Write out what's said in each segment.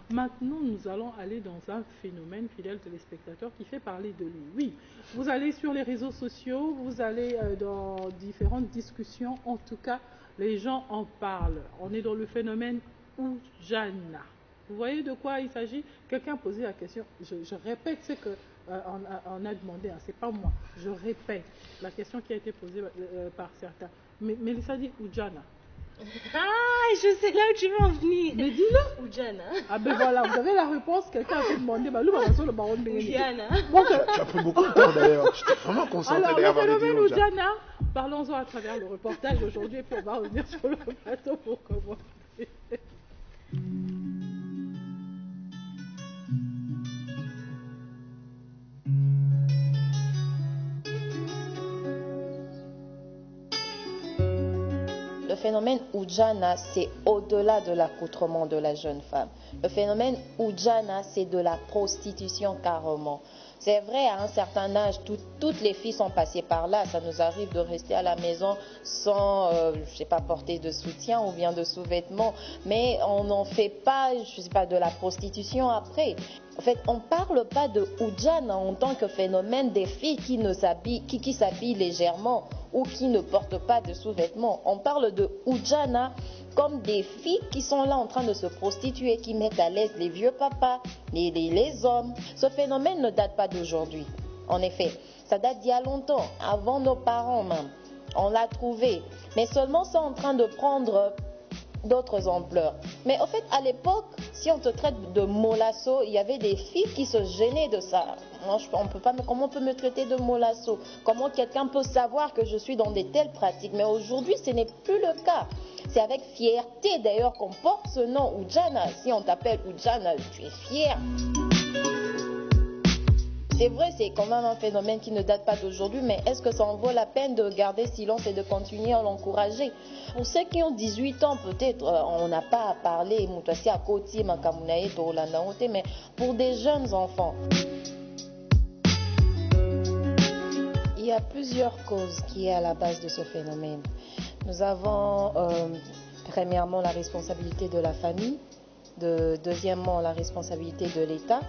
Maintenant, nous allons aller dans un phénomène, fidèle téléspectateur, qui fait parler de lui. Oui, vous allez sur les réseaux sociaux, vous allez dans différentes discussions. En tout cas, les gens en parlent. On est dans le phénomène Oujana. Vous voyez de quoi il s'agit? Quelqu'un a posé la question. Je répète ce qu'on on a demandé. Hein, c'est pas moi. Je répète la question qui a été posée par certains. Mais Mélissa dit Oujana. Ah, je sais là où tu veux en venir. Mais dis-le. Oujana. Ah ben voilà, vous avez la réponse. Quelqu'un a demandé. Bah, le baron de Oujana. Tu as pris beaucoup de temps d'ailleurs. Tu t'es vraiment concentré alors, derrière le phénomène Oujana, parlons-en à travers le reportage aujourd'hui et puis on va revenir sur le plateau pour commencer. Le phénomène Oujana, c'est au-delà de l'accoutrement de la jeune femme. Le phénomène Oujana, c'est de la prostitution carrément. C'est vrai, à un certain âge, toutes les filles sont passées par là. Ça nous arrive de rester à la maison sans, je sais pas, porter de soutien ou bien de sous-vêtements. Mais on n'en fait pas, je sais pas, de la prostitution après. En fait, on ne parle pas de Oujana en tant que phénomène des filles qui s'habillent légèrement ou qui ne portent pas de sous-vêtements. On parle de Oujana comme des filles qui sont là en train de se prostituer, qui mettent à l'aise les vieux papas, les hommes. Ce phénomène ne date pas d'aujourd'hui. En effet, ça date d'il y a longtemps, avant nos parents même. On l'a trouvé. Mais seulement c'est en train de prendre d'autres ampleurs. Mais au fait, à l'époque, si on te traite de molasso, il y avait des filles qui se gênaient de ça. Moi, comment on peut me traiter de molasso? Comment quelqu'un peut savoir que je suis dans de telles pratiques? Mais aujourd'hui, ce n'est plus le cas. C'est avec fierté d'ailleurs qu'on porte ce nom Oujana. Si on t'appelle Oujana, tu es fier. C'est vrai, c'est quand même un phénomène qui ne date pas d'aujourd'hui, mais est-ce que ça en vaut la peine de garder silence et de continuer à l'encourager? Pour ceux qui ont 18 ans, peut-être, on n'a pas à parler, mais pour des jeunes enfants. Il y a plusieurs causes qui sont à la base de ce phénomène. Nous avons premièrement la responsabilité de la famille, deuxièmement la responsabilité de l'État,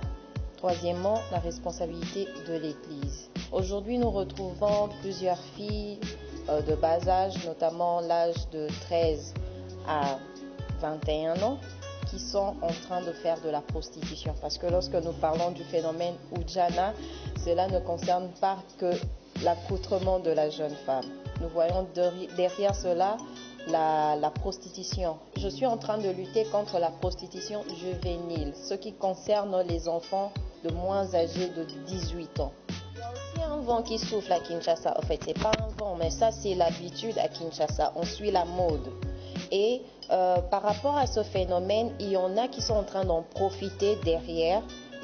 troisièmement la responsabilité de l'Église. Aujourd'hui, nous retrouvons plusieurs filles de bas âge, notamment l'âge de 13 à 21 ans, qui sont en train de faire de la prostitution. Parce que lorsque nous parlons du phénomène Oujana, cela ne concerne pas que l'accoutrement de la jeune femme. Nous voyons derrière cela la prostitution. Je suis en train de lutter contre la prostitution juvénile, ce qui concerne les enfants de moins âgés de 18 ans. Il y a aussi un vent qui souffle à Kinshasa. En fait, c'est pas un vent, mais ça, c'est l'habitude à Kinshasa. On suit la mode. Et par rapport à ce phénomène, il y en a qui sont en train d'en profiter derrière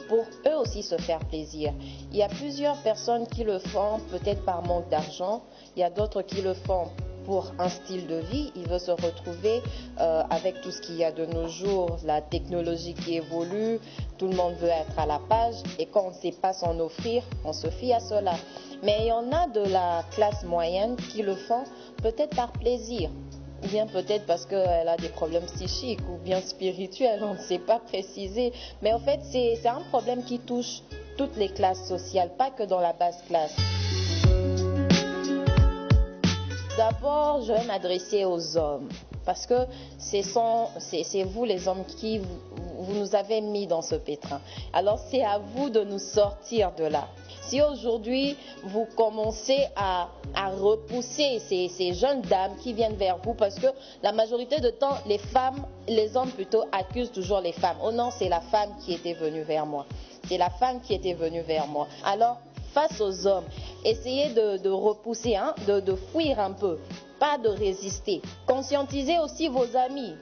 pour eux aussi se faire plaisir. Il y a plusieurs personnes qui le font peut-être par manque d'argent. Il y a d'autres qui le font pour un style de vie. Ils veulent se retrouver avec tout ce qu'il y a de nos jours, la technologie qui évolue, tout le monde veut être à la page et quand on ne sait pas s'en offrir, on se fie à cela. Mais il y en a de la classe moyenne qui le font peut-être par plaisir, ou bien peut-être parce qu'elle a des problèmes psychiques ou bien spirituels, on ne sait pas préciser. Mais en fait, c'est un problème qui touche toutes les classes sociales, pas que dans la basse classe. D'abord, je vais m'adresser aux hommes, parce que c'est vous les hommes qui vous nous avez mis dans ce pétrin. Alors c'est à vous de nous sortir de là. Si aujourd'hui vous commencez à repousser ces jeunes dames qui viennent vers vous, parce que la majorité de temps, les hommes plutôt accusent toujours les femmes. Oh non, c'est la femme qui était venue vers moi. C'est la femme qui était venue vers moi. Alors, face aux hommes, essayez de repousser, hein, de fuir un peu, pas de résister. Conscientisez aussi vos amis.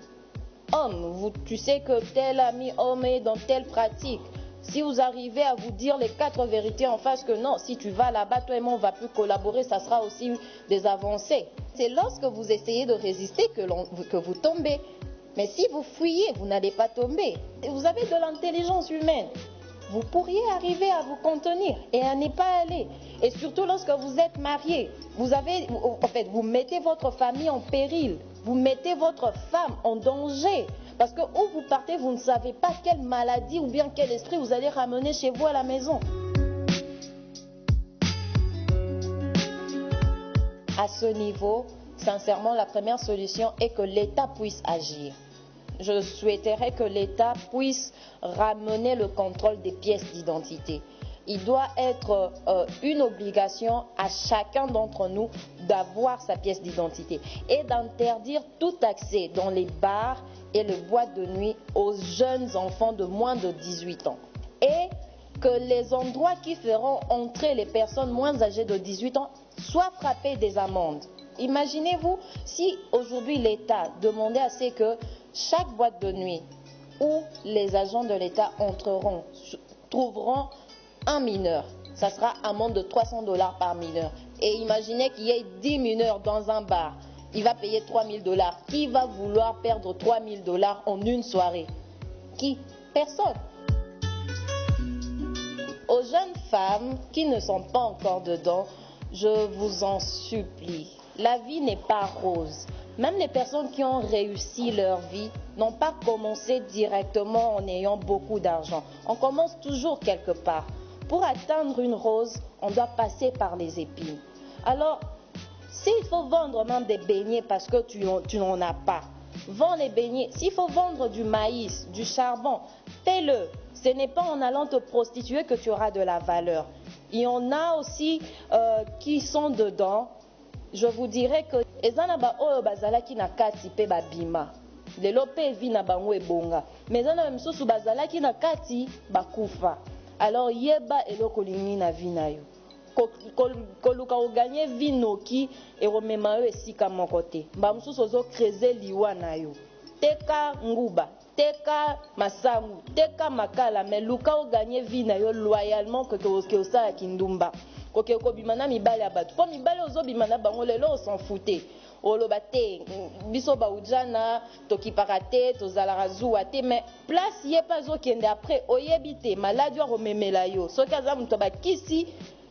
Hommes, tu sais que tel ami homme est dans telle pratique. Si vous arrivez à vous dire les 4 vérités en face que non, si tu vas là-bas, toi et moi on va plus collaborer, ça sera aussi des avancées. C'est lorsque vous essayez de résister que vous tombez. Mais si vous fuyez, vous n'allez pas tomber. Vous avez de l'intelligence humaine. Vous pourriez arriver à vous contenir et à n'y pas aller. Et surtout lorsque vous êtes marié, vous mettez votre famille en péril. Vous mettez votre femme en danger. Parce que où vous partez, vous ne savez pas quelle maladie ou bien quel esprit vous allez ramener chez vous à la maison. À ce niveau, sincèrement, la première solution est que l'État puisse agir. Je souhaiterais que l'État puisse ramener le contrôle des pièces d'identité. Il doit être une obligation à chacun d'entre nous d'avoir sa pièce d'identité et d'interdire tout accès dans les bars et les boîtes de nuit aux jeunes enfants de moins de 18 ans. Et que les endroits qui feront entrer les personnes moins âgées de 18 ans soient frappés des amendes. Imaginez-vous si aujourd'hui l'État demandait à ce que chaque boîte de nuit où les agents de l'État entreront trouveront un mineur. Ça sera amende de 300 $ par mineur. Et imaginez qu'il y ait 10 mineurs dans un bar. Il va payer 3000 $. Qui va vouloir perdre 3000 $ en une soirée? Qui? Personne. Aux jeunes femmes qui ne sont pas encore dedans, je vous en supplie, la vie n'est pas rose. Même les personnes qui ont réussi leur vie n'ont pas commencé directement en ayant beaucoup d'argent. On commence toujours quelque part. Pour atteindre une rose, on doit passer par les épines. Alors, s'il faut vendre même des beignets parce que tu n'en as pas, vends les beignets. S'il faut vendre du maïs, du charbon, fais-le. Ce n'est pas en allant te prostituer que tu auras de la valeur. Il y en a aussi qui sont dedans. Je vous dirais que ezana oyo bazalaki na kati pe babima. Lelo pe vi na bango ebonga. Mais ezana misusu bazalaki na kati bakufa. Alors yeba eloko lingi na vi na yo. Koluka oganye vi noki e romema yo esika moko te. Ba misusu ozo kreze liwa na yo. Teka nguba, teka masangu, teka makala, mais luka oganye vi na yo loyalement que osala kindumba. Koke kobimana mibale abatu. Po mibale ozobimana bango lelo s'en foutait. Oloba te biso ba ujana tokipaka te tozalaka zuwa te, mais place ye pas okende après oyebi te maladi wa romemela yo. Soki aza muto bakisi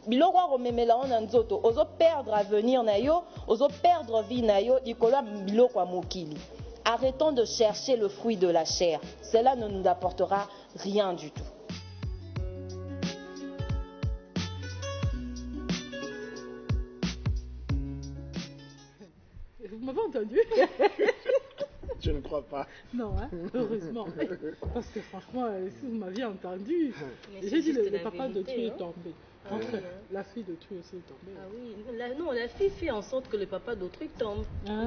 biloko wa romemela on na nzoto ozo perdre avenir na yo, ozo perdre vie na yo likolo ya biloko ya mokili. Arrêtons de chercher le fruit de la chair. Cela ne nous apportera rien du tout. Vous m'avez entendu? Je ne crois pas. Non, hein? Heureusement. Parce que franchement, si vous m'aviez entendu, j'ai dit le papa de Tru est tombé. Enfin, la fille de Tru aussi est tombée. Ah oui, non, la fille fait en sorte que le papa d'autrui tombe. Ah.